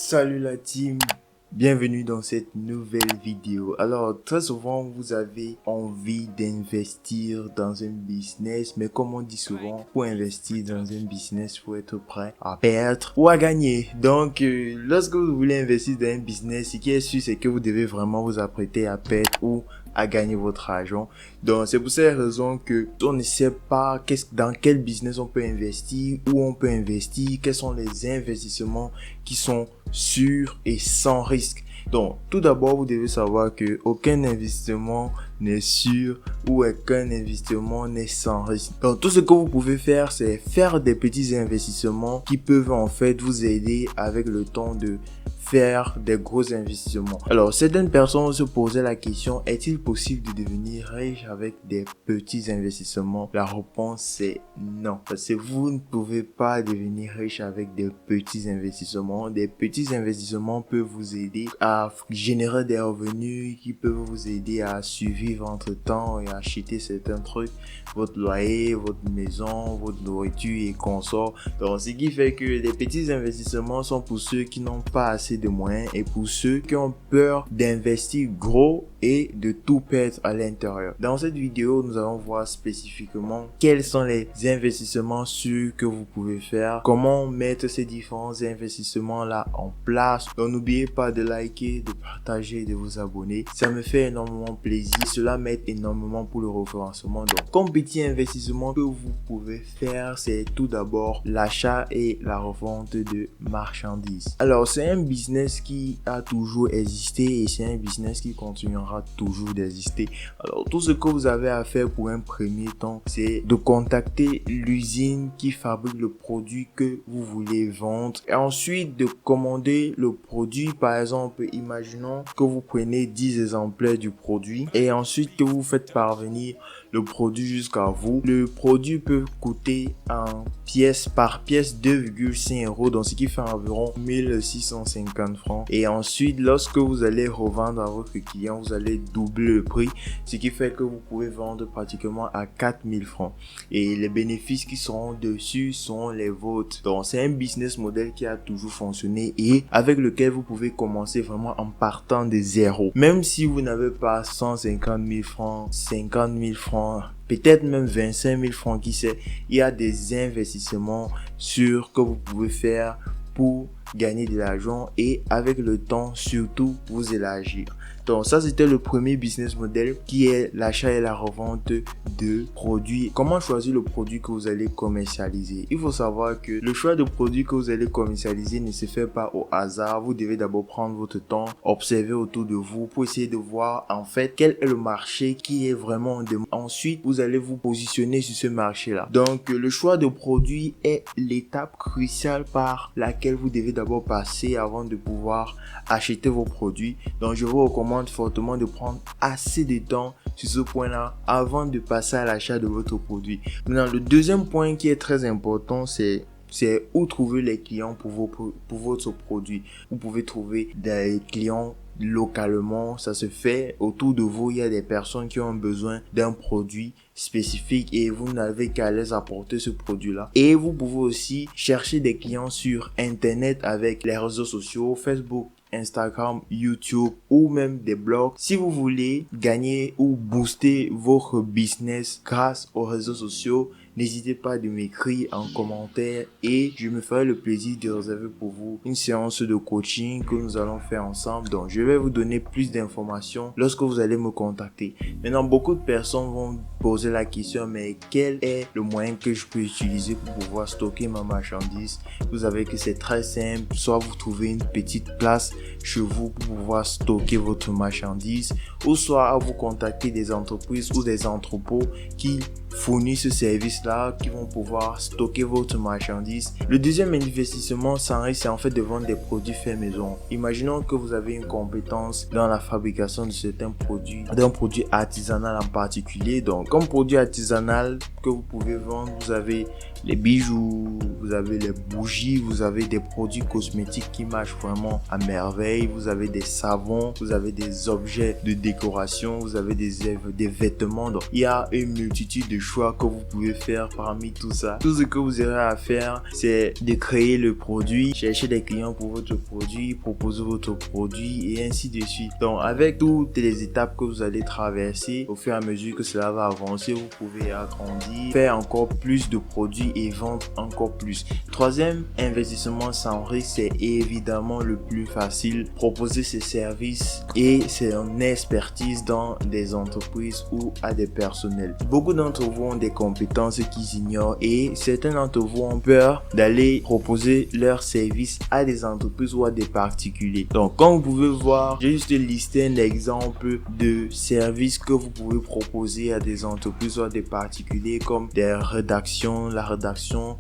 Salut la team, bienvenue dans cette nouvelle vidéo. Alors très souvent vous avez envie d'investir dans un business, mais comme on dit souvent, pour investir dans un business, faut être prêt à perdre ou à gagner. Donc lorsque vous voulez investir dans un business, ce qui est sûr c'est que vous devez vraiment vous apprêter à perdre ou à gagner votre argent. Donc c'est pour cette raison que on ne sait pas dans quel business on peut investir, où on peut investir, quels sont les investissements qui sont sûrs et sans risque. Donc tout d'abord vous devez savoir que aucun investissement n'est sûr ou aucun investissement n'est sans risque. Donc tout ce que vous pouvez faire, c'est faire des petits investissements qui peuvent en fait vous aider avec le temps de faire des gros investissements. Alors certaines personnes se posaient la question, est-il possible de devenir riche avec des petits investissements? La réponse est non, parce que vous ne pouvez pas devenir riche avec des petits investissements. Des petits investissements peuvent vous aider à générer des revenus qui peuvent vous aider à survivre entre temps et à acheter certains trucs, votre loyer, votre maison, votre nourriture et consorts. Donc ce qui fait que les petits investissements sont pour ceux qui n'ont pas assez de moyens et pour ceux qui ont peur d'investir gros et de tout perdre à l'intérieur. Dans cette vidéo, nous allons voir spécifiquement quels sont les investissements sûrs que vous pouvez faire, comment mettre ces différents investissements là en place. Donc n'oubliez pas de liker, de partager et de vous abonner. Ça me fait énormément plaisir. Cela m'aide énormément pour le référencement. Donc comme petit investissement que vous pouvez faire, c'est tout d'abord l'achat et la revente de marchandises. Alors c'est un business qui a toujours existé et c'est un business qui continuera toujours d'exister. Alors tout ce que vous avez à faire pour un premier temps, c'est de contacter l'usine qui fabrique le produit que vous voulez vendre et ensuite de commander le produit. Par exemple, imaginons que vous prenez 10 exemplaires du produit et ensuite que vous faites parvenir le produit jusqu'à vous. Le produit peut coûter en pièce par pièce 2,5 €, donc ce qui fait environ 1650 francs. Et ensuite, lorsque vous allez revendre à votre client, vous allez doubler le prix, ce qui fait que vous pouvez vendre pratiquement à 4000 francs. Et les bénéfices qui seront dessus sont les vôtres. Donc c'est un business model qui a toujours fonctionné et avec lequel vous pouvez commencer vraiment en partant de zéro. Même si vous n'avez pas 150 000 francs, 50 000 francs, peut-être même 25 000 francs, qui sait, il y a des investissements sûrs que vous pouvez faire pour gagner de l'argent et avec le temps surtout vous élargir. Donc ça c'était le premier business model qui est l'achat et la revente de produits. Comment choisir le produit que vous allez commercialiser? Il faut savoir que le choix de produits que vous allez commercialiser ne se fait pas au hasard. Vous devez d'abord prendre votre temps, observer autour de vous pour essayer de voir en fait quel est le marché qui est vraiment en demande. Ensuite vous allez vous positionner sur ce marché là. Donc le choix de produits est l'étape cruciale par laquelle vous devez d'abord passer avant de pouvoir acheter vos produits. Donc je vous recommande fortement de prendre assez de temps sur ce point là avant de passer à l'achat de votre produit. Maintenant le deuxième point qui est très important, c'est où trouver les clients pour votre produit. Vous pouvez trouver des clients localement, ça se fait autour de vous. Il y a des personnes qui ont besoin d'un produit spécifique et vous n'avez qu'à les apporter ce produit là. Et vous pouvez aussi chercher des clients sur internet avec les réseaux sociaux, Facebook, Instagram, YouTube ou même des blogs. Si vous voulez gagner ou booster votre business grâce aux réseaux sociaux, n'hésitez pas de m'écrire en commentaire et je me ferai le plaisir de réserver pour vous une séance de coaching que nous allons faire ensemble. Donc je vais vous donner plus d'informations lorsque vous allez me contacter. Maintenant beaucoup de personnes vont poser la question, mais quel est le moyen que je peux utiliser pour pouvoir stocker ma marchandise? Vous savez que c'est très simple. Soit vous trouvez une petite place chez vous pour pouvoir stocker votre marchandise, ou soit vous contacter des entreprises ou des entrepôts qui fournissent ce service là, qui vont pouvoir stocker votre marchandise. Le deuxième investissement sans risque, c'est en fait de vendre des produits faits maison. Imaginons que vous avez une compétence dans la fabrication de certains produits, d'un produit artisanal en particulier. Donc Comme produit artisanal que vous pouvez vendre, vous avez les bijoux, vous avez les bougies, vous avez des produits cosmétiques qui marchent vraiment à merveille, vous avez des savons, vous avez des objets de décoration, vous avez des vêtements. Donc, il y a une multitude de choix que vous pouvez faire parmi tout ça. Tout ce que vous aurez à faire, c'est de créer le produit, chercher des clients pour votre produit, proposer votre produit et ainsi de suite. Donc, avec toutes les étapes que vous allez traverser, au fur et à mesure que cela va avancer, vous pouvez agrandir, faire encore plus de produits et vendre encore plus. Troisième investissement sans risque, c'est évidemment le plus facile. Proposer ses services et son expertise dans des entreprises ou à des personnels. Beaucoup d'entre vous ont des compétences qu'ils ignorent et certains d'entre vous ont peur d'aller proposer leurs services à des entreprises ou à des particuliers. Donc, comme vous pouvez voir, j'ai juste listé un exemple de services que vous pouvez proposer à des entreprises ou à des particuliers comme des rédactions,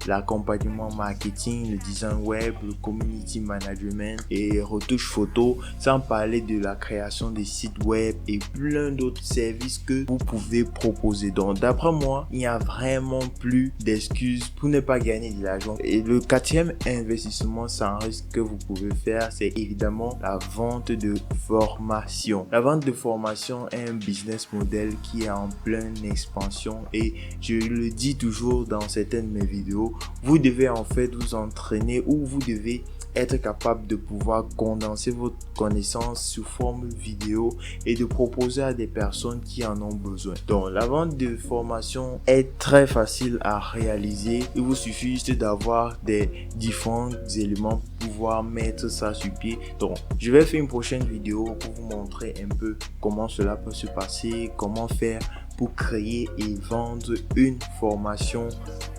l'accompagnement marketing, le design web, le community management et retouche photo, sans parler de la création des sites web et plein d'autres services que vous pouvez proposer. Donc, d'après moi, il n'y a vraiment plus d'excuses pour ne pas gagner de l'argent. Et le quatrième investissement sans risque que vous pouvez faire, c'est évidemment la vente de formation. La vente de formation est un business model qui est en pleine expansion et je le dis toujours dans certaines de mes vidéos, vous devez en fait vous entraîner ou vous devez être capable de pouvoir condenser votre connaissance sous forme vidéo et de proposer à des personnes qui en ont besoin. Donc, la vente de formation est très facile à réaliser. Il vous suffit juste d'avoir des différents éléments pour pouvoir mettre ça sur pied. Donc, je vais faire une prochaine vidéo pour vous montrer un peu comment cela peut se passer, comment faire pour créer et vendre une formation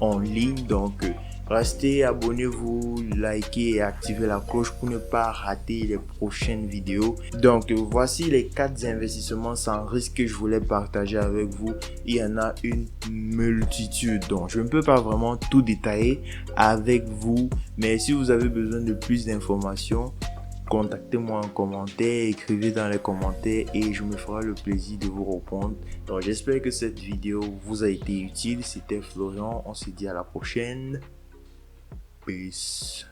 en ligne. Donc, restez, abonnez-vous, likez et activez la cloche pour ne pas rater les prochaines vidéos. Donc, voici les 4 investissements sans risque que je voulais partager avec vous. Il y en a une multitude, donc je ne peux pas vraiment tout détailler avec vous. Mais si vous avez besoin de plus d'informations, contactez-moi en commentaire, écrivez dans les commentaires et je me ferai le plaisir de vous répondre. Donc, j'espère que cette vidéo vous a été utile. C'était Florian, on se dit à la prochaine. Peace.